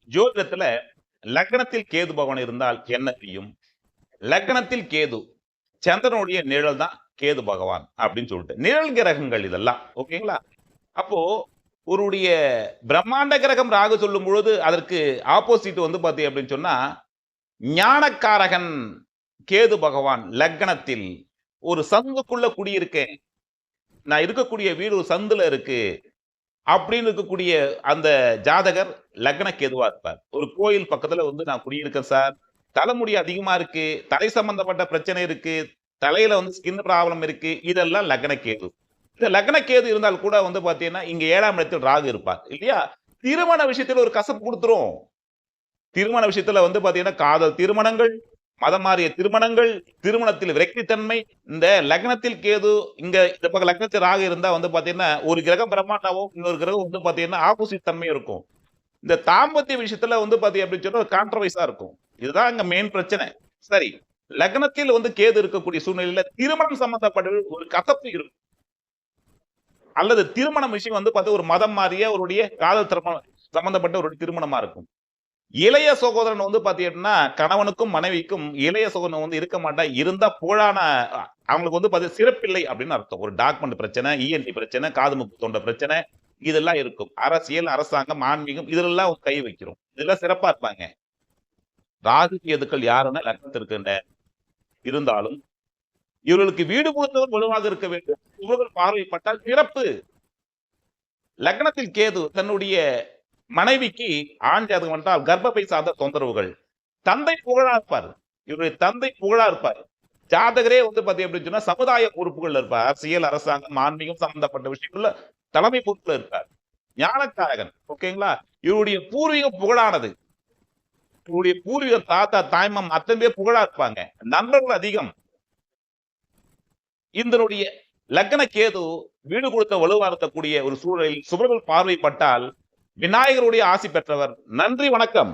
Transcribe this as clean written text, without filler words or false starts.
ஜோதிடத்துல லக்னத்தில் கேது பகவான் இருந்தால் என்ன செய்யும்? லக்னத்தில் கேது, சந்திரனுடைய நிழல் தான் கேது பகவான் அப்படின்னு சொல்லிட்டு நிழல் கிரகங்கள் இதெல்லாம். ஓகேங்களா? அப்போ ஒருடைய பிரம்மாண்ட கிரகம் ராகு சொல்லும் பொழுது அதற்கு ஆப்போசிட் வந்து பாத்தீங்க அப்படின்னு சொன்னா ஞானக்காரகன் கேது பகவான் லக்னத்தில் ஒரு சந்துக்குள்ள குடியிருக்கேன், நான் இருக்கக்கூடிய வீடு ஒரு சந்துல இருக்கு அப்படின்னு இருக்கக்கூடிய அந்த ஜாதகர் லக்ன கேதுவா இருப்பார். ஒரு கோயில் பக்கத்துல வந்து நான் குடியிருக்கேன் சார், தலைமுடி அதிகமா இருக்கு, தலை சம்பந்தப்பட்ட பிரச்சனை இருக்கு, தலையில வந்து ஸ்கின் ப்ராப்ளம் இருக்கு, இதெல்லாம் லக்ன கேது. இந்த லக்ன கேது இருந்தால் கூட வந்து பாத்தீங்கன்னா இங்க 7ஆம் இடத்தில் ராகு இருப்பார் இல்லையா? திருமண விஷயத்துல ஒரு கசப்பு கொடுத்துரும். திருமண விஷயத்துல வந்து பாத்தீங்கன்னா காதல் திருமணங்கள், மதம் மாறிய திருமணங்கள், திருமணத்தில் விரக்தித்தன்மை, இந்த லக்னத்தில் கேது இங்க இந்த பக்கம் லக்னத்தில் ராகு இருந்தா வந்து பாத்தீங்கன்னா ஒரு கிரகம் பிரம்மாண்டாவும் இன்னொரு கிரகம் வந்து பாத்தீங்கன்னா ஆப்போசிட் தன்மை இருக்கும். இந்த தாம்பத்திய விஷயத்துல வந்து பாத்தீங்க அப்படின்னு சொன்னா கான்ட்ரவைஸா இருக்கும். இதுதான் இங்க மெயின் பிரச்சனை. சரி, லக்னத்தில் வந்து கேது இருக்கக்கூடிய சூழ்நிலையில திருமணம் சம்பந்தப்பட்ட ஒரு கசப்பு இருக்கும். அல்லது திருமணம் விஷயம் வந்து பார்த்தா ஒரு மதம் மாறிய அவருடைய காதல் திருமணம் சம்பந்தப்பட்ட ஒரு திருமணமா இருக்கும். இளைய சகோதரன் வந்து பாத்தீங்கன்னா கணவனுக்கும் மனைவிக்கும் இளைய சகோதரன் வந்து இருக்க மாட்டா, இருந்தா புகழான அவங்களுக்கு வந்து பாத்தீங்கன்னா சிறப்பில்லை அப்படின்னு அர்த்தம். ஒரு டாக்குமெண்ட் பிரச்சனை, இஎன்டி பிரச்சனை, காது மூக்கு தொண்டை பிரச்சனை இதெல்லாம் இருக்கும். அரசியல், அரசாங்கம், ஆன்மீகம் இதெல்லாம் கை வைக்கிறோம். இதெல்லாம் சிறப்பா இருப்பாங்க. ராகு கேதுக்கள் யாருன்னா லக்னத்திற்கு இருந்தாலும் இவர்களுக்கு வீடு புகுந்தவர் வலுவாக இருக்க வேண்டும். இவர்கள் பார்வைப்பட்டால் சிறப்பு. லக்னத்தில் கேது தன்னுடைய மனைவிக்கு ஆண் ஜாதகம் என்றால் கர்ப்பப்பை சார்ந்த தொந்தரவுகள், தந்தை புகழா இருப்பார், இவருடைய தந்தை புகழா இருப்பார். ஜாதகரே வந்து பாத்தீங்க அப்படின்னு சொன்னா சமுதாய பொறுப்புகள் இருப்பார், அரசியல், அரசாங்கம், ஆன்மீகம் சம்பந்தப்பட்ட விஷயங்கள்ல தலைமை பொறுப்புல இருப்பார். ஞானக்காரகன். ஓகேங்களா? இவருடைய பூர்வீகம் புகழானது. இவருடைய பூர்வீகம் தாத்தா, தாய்மாம் அத்தனை பேர் புகழா இருப்பாங்க. நண்பர்கள் அதிகம். இதனுடைய லக்ன கேது வீடு கொடுத்த வலுவார்த்தக்கூடிய ஒரு சூழலில் சுபர்கள் பார்வைப்பட்டால் விநாயகருடைய ஆசி பெற்றவர். நன்றி, வணக்கம்.